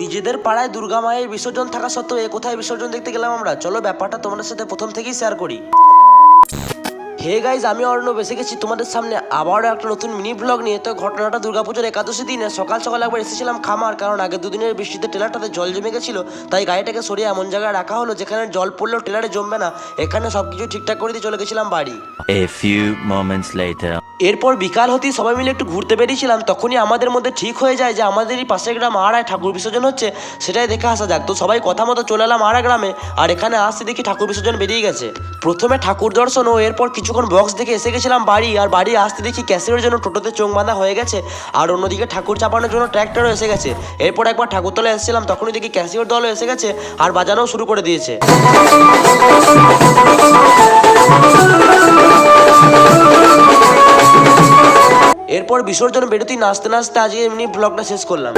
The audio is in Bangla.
নিজেদের পাড়ায় দুর্গা মায়ের বিসর্জন থাকা সত্ত্বেও এ কোথায় বিসর্জন দেখতে গেলাম আমরা। চলো ব্যাপারটা তোমাদের সাথে প্রথম থেকেই শেয়ার করি। হে গাইজ, আমি অর্ণব এসে গেছি তোমাদের সামনে আবারও একটা নতুন মিনি ব্লগ নিয়ে। তো ঘটনাটা দুর্গাপুজোর একাদশী দিনে সকাল সকাল একবার এসেছিলাম খামার, কারণ আগের দুদিনের বৃষ্টিতে টেলারটাতে জল জমে গেছিলো। তাই গাড়িটাকে সরিয়ে এমন জায়গায় রাখা হলো যেখানে জল পড়লেও টেলারে জমবে না। এখানে সব কিছু ঠিকঠাক করে দিয়ে চলে গেছিলাম বাড়ি। A few moments later. এরপর বিকাল হতেই সবাই মিলে একটু ঘুরতে বেরিয়েছিলাম। তখনই আমাদের মধ্যে ঠিক হয়ে যায় যে আমাদেরই পাশের গ্রাম আড়ায় ঠাকুর বিসর্জন হচ্ছে, সেটাই দেখে আসা যাক। তো সবাই কথা মতো চলে এলাম আড়া গ্রামে, আর এখানে আসতে দেখি ঠাকুর বিসর্জন বেরিয়ে গেছে। প্রথমে ঠাকুর দর্শন ও এরপর কিছুক্ষণ বক্স দেখে এসে গেছিলাম বাড়ি। আর বাড়ি আসতে দেখি ক্যাসিওর জন্য টোটোতে চোখ বাঁধা হয়ে গেছে, আর অন্যদিকে ঠাকুর চাপানোর জন্য ট্র্যাক্টরও এসে গেছে। এরপর একবার ঠাকুরতলায় এসেছিলাম, তখনই দেখি ক্যাসিওর দলও এসে গেছে আর বাজানোও শুরু করে দিয়েছে। এরপর বিসর্জন বেরোতেই নাচতে নাচতে আজকে এমনি ব্লগটা শেষ করলাম।